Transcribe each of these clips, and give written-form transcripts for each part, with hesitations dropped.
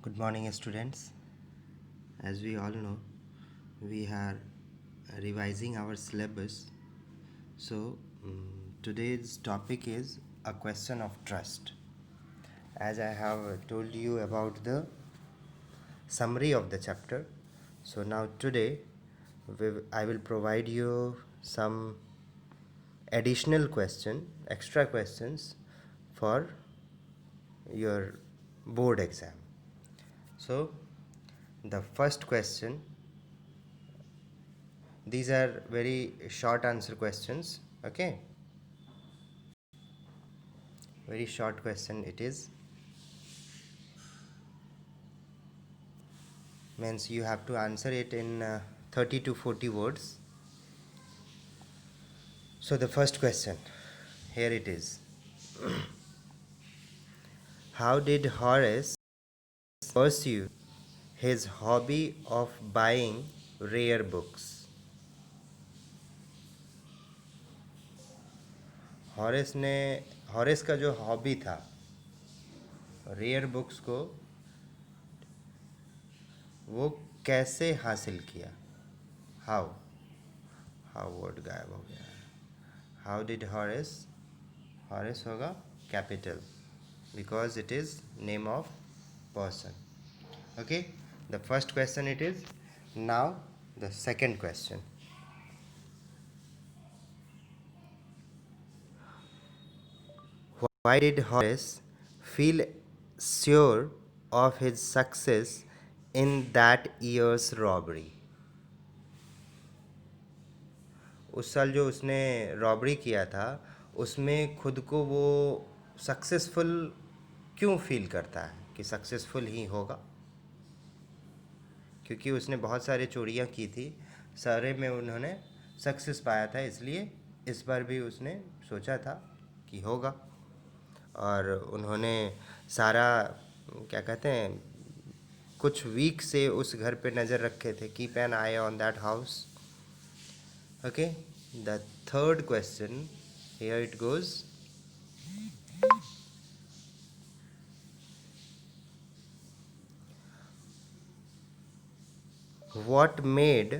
Good morning, students. As we all know, we are revising our syllabus. So, today's topic is a question of trust. As I have told you about the summary of the chapter, so now today I will provide you some additional extra questions for your board exam. So, the first question, these are very short answer questions, okay? Very short question it is. Means you have to answer it in 30 to 40 words. So, the first question, here it is. How did Horace pursue his hobby of buying rare books? Horace का जो hobby था rare books को वो कैसे हासिल किया? How how word गायब हो गया है. हाउ डिड हॉरेस, हॉरेस होगा capital because it is name of person. Okay, the first question it is. Now the second question. Why did Horace feel sure of his success in that year's robbery? उस साल जो उसने robbery किया था उसमें खुद को वो सक्सेसफुल क्यों फील करता है कि सक्सेसफुल ही होगा? क्योंकि उसने बहुत सारे चोरियां की थी, सारे में उन्होंने सक्सेस पाया था, इसलिए इस बार भी उसने सोचा था कि होगा. और उन्होंने सारा क्या कहते हैं कुछ वीक से उस घर पे नज़र रखे थे. Keep an I on that house. Okay, the third question, here it goes. What made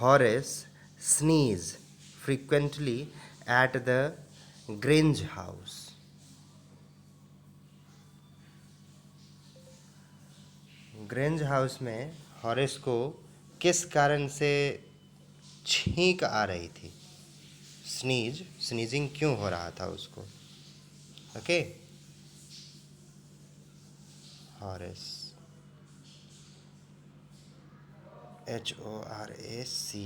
Horace sneeze frequently at the Grange house? Grange house में हॉरेस को किस कारण से छींक आ रही थी? स्नीजिंग क्यों हो रहा था उसको? Okay, Horace, HORACE,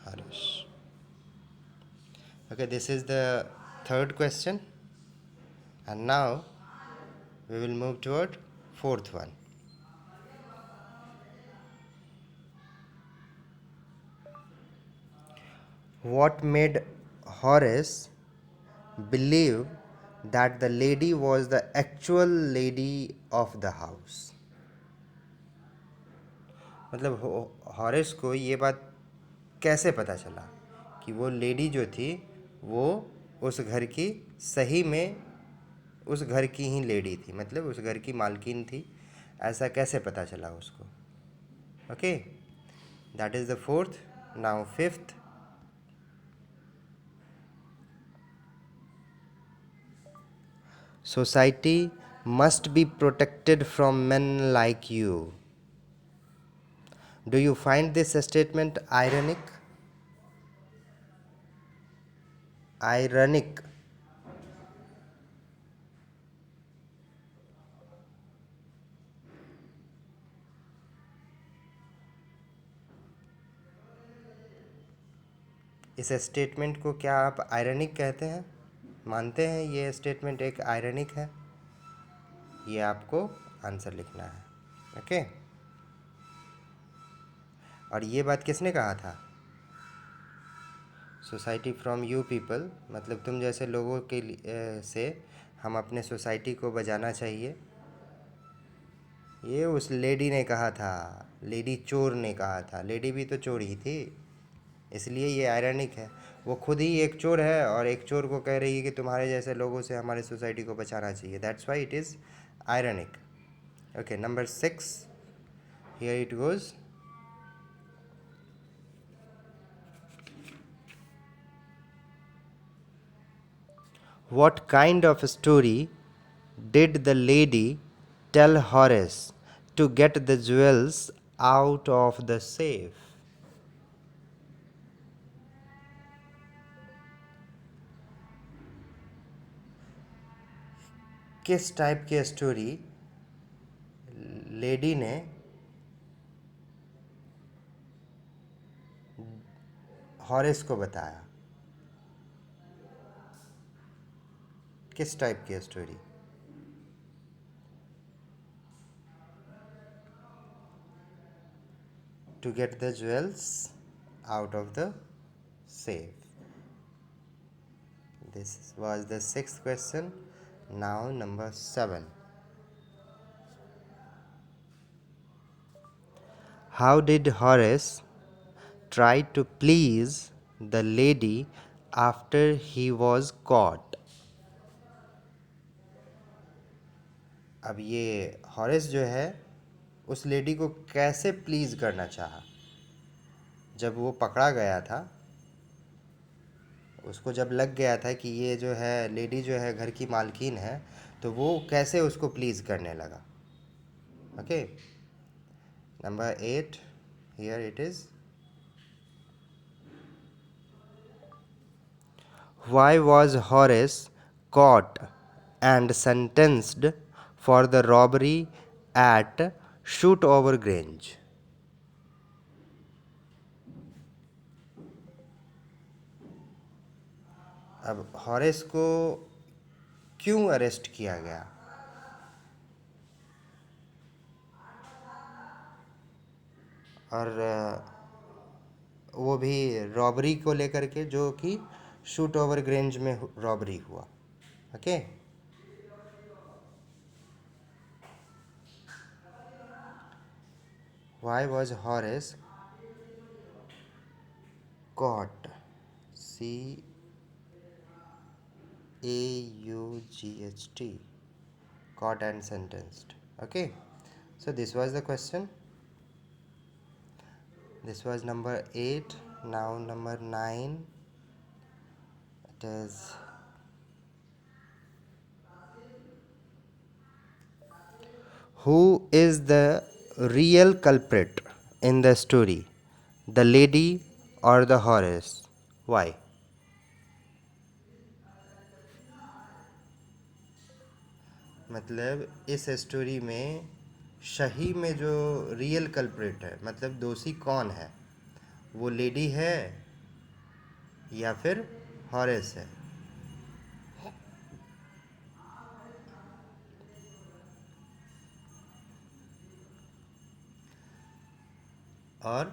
Horace. Okay, this is the third question, and now we will move toward fourth one. What made Horace believe that the lady was the actual lady of the house? मतलब Horace को ये बात कैसे पता चला कि वो lady जो थी वो उस घर की सही में उस घर की ही लेडी थी, मतलब उस घर की मालकिन थी? ऐसा कैसे पता चला उसको? Okay, that is the fourth. Now fifth. Society must be protected from men like you. Do you find this statement ironic? Ironic. इस स्टेटमेंट को क्या आप आयरनिक कहते हैं? मानते हैं ये स्टेटमेंट एक आयरनिक है? ये आपको आंसर लिखना है. ओके, और ये बात किसने कहा था? सोसाइटी फ्रॉम यू पीपल, मतलब तुम जैसे लोगों के से हम अपने सोसाइटी को बचाना चाहिए. ये उस लेडी ने कहा था, लेडी चोर ने कहा था. लेडी भी तो चोर ही थी, इसलिए ये आयरनिक है. वो खुद ही एक चोर है और एक चोर को कह रही है कि तुम्हारे जैसे लोगों से हमारे सोसाइटी को बचाना चाहिए. That's why it is ironic. Okay, number 6. Here it goes. What kind of story did the lady tell Horace to get the jewels out of the safe? किस टाइप की स्टोरी लेडी ने Horace को बताया? किस type की story? To get the jewels out of the safe. This was the 6th question. Now number 7. How did Horace try to please the lady after he was caught? अब ये Horace जो है उस lady को कैसे please करना चाहा जब वो पकड़ा गया था? उसको जब लग गया था कि ये जो है लेडी जो है घर की मालकिन है, तो वो कैसे उसको प्लीज करने लगा? Okay, number 8. Here it is. Why was Horace caught and sentenced for the robbery at Shootover Grange? अब हॉरेस को क्यों अरेस्ट किया गया? और वो भी रॉबरी को लेकर के, जो कि शूट ओवर ग्रेंज में रॉबरी हुआ. Okay, why was Horace caught, CAUGHT, caught and sentenced? Okay, so this was the question. This was number 8. Now number 9. It is, who is the real culprit in the story, the lady or the Horace? Why? मतलब इस story में सही में जो real culprit है, मतलब दोषी कौन है? वो लेडी है या फिर हॉरेस है? और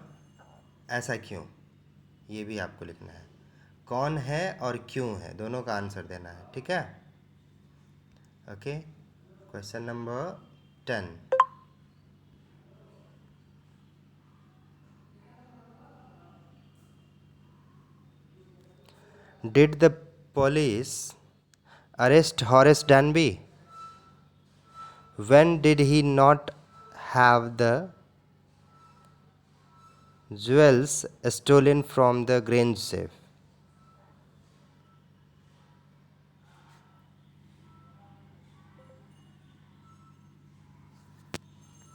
ऐसा क्यों, ये भी आपको लिखना है. कौन है और क्यों है, दोनों का आंसर देना है. ठीक है? Okay, question number 10. Did the police arrest Horace Danby? When did he not have the jewels stolen from the Grange safe?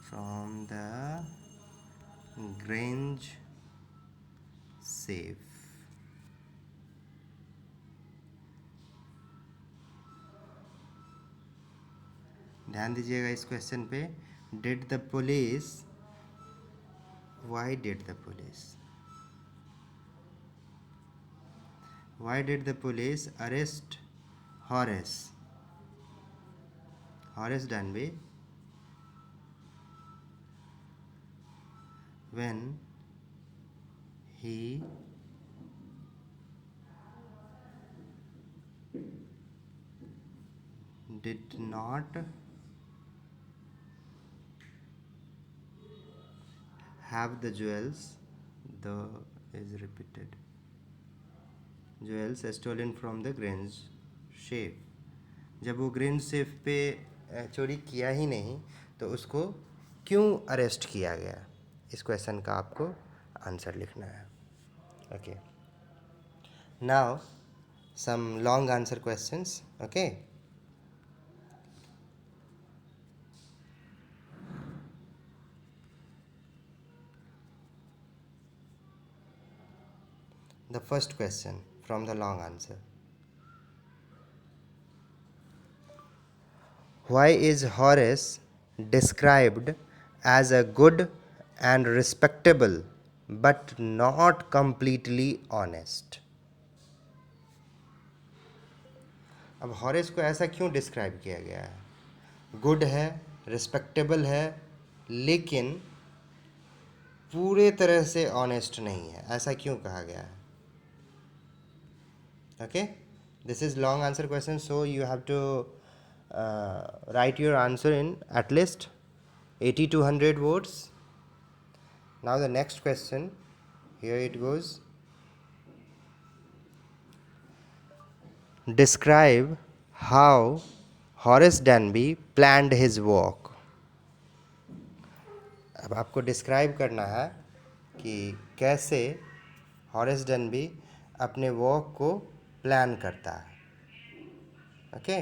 From the Grange safe. ध्यान दीजिएगा इस क्वेश्चन पे. Did the police, why did the police, why did the police arrest Horace, Horace डैनबी, when he did not have the jewels, the is repeated, jewels stolen from the Grange safe. जब वो grange safe पे चोरी किया ही नहीं, तो उसको क्यों arrest किया गया, इस क्वेश्चन का आपको आंसर लिखना है. Okay, now some long answer questions. Okay, the first question from the long answer. Why is Horace described as a good and respectable but not completely honest? अब हॉरेस को ऐसा क्यों डिस्क्राइब किया गया है? गुड है, रिस्पेक्टेबल है, लेकिन पूरे तरह से ऑनेस्ट नहीं है, ऐसा क्यों कहा गया है? Okay, this is long answer question, so you have to write your answer in at least 80 to 100 words. Now the next question, here it goes. Describe how Horace Danby planned his walk. अब आपको describe करना है कि कैसे Horace डनबी अपने walk को plan करता है. Okay,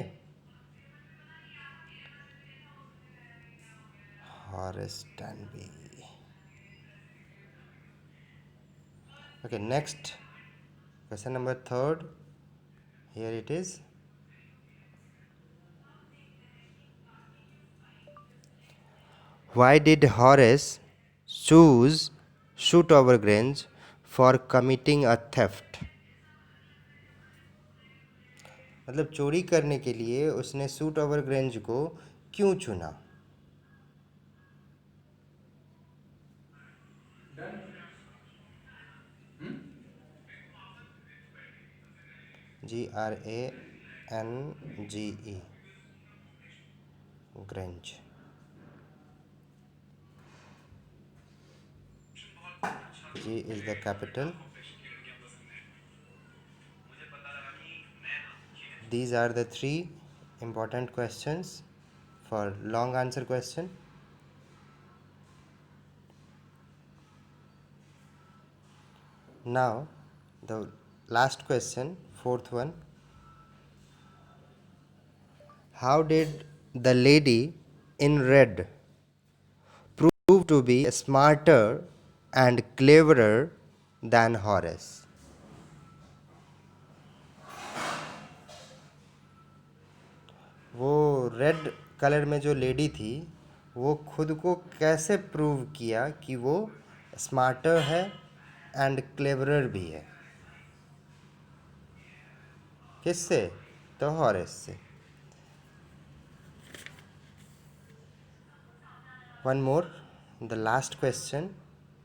Horace Danby. Okay, next question number 3. Here it is. Why did Horace choose Shotover-Grange for committing a theft? मतलब चोरी करने के लिए उसने शूटओवर-ग्रेंज को क्यों चुना? Grange, Grange. G is the capital. These are the 3 important questions for long answer question. Now the last question, 4th one. How did the lady in red prove to be smarter and cleverer than Horace? वो red colour में जो lady थी वो खुद को कैसे prove किया कि वो स्मार्टर है एंड क्लेवरर भी है? किससे? तो हॉरेस से. One more, the last question,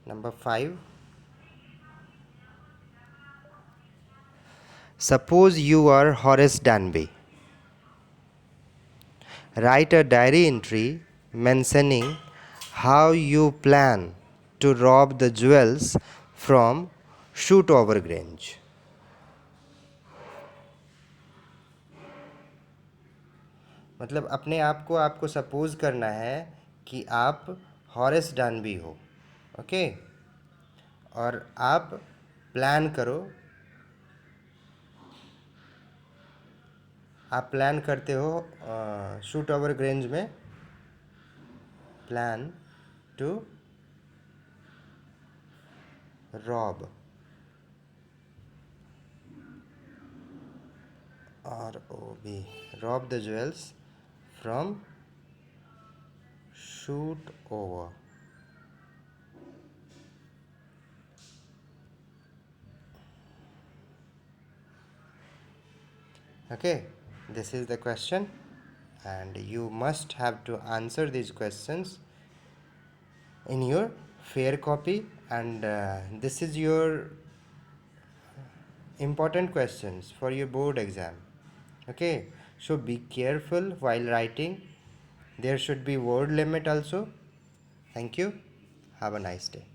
number 5. Suppose you are Horace Danby. Write a diary entry mentioning how you plan to rob the jewels from Shotover-Grange. मतलब अपने आप को आपको सपोज करना है कि आप हॉरेस डनबी हो. ओके, और आप प्लान करो, आप प्लान करते हो शूटओवर-ग्रेंज में plan to rob rob the jewels from Shotover. Okay, this is the question and you must have to answer these questions in your fair copy, and this is your important questions for your board exam. Okay, so be careful while writing. There should be word limit also. Thank you. Have a nice day.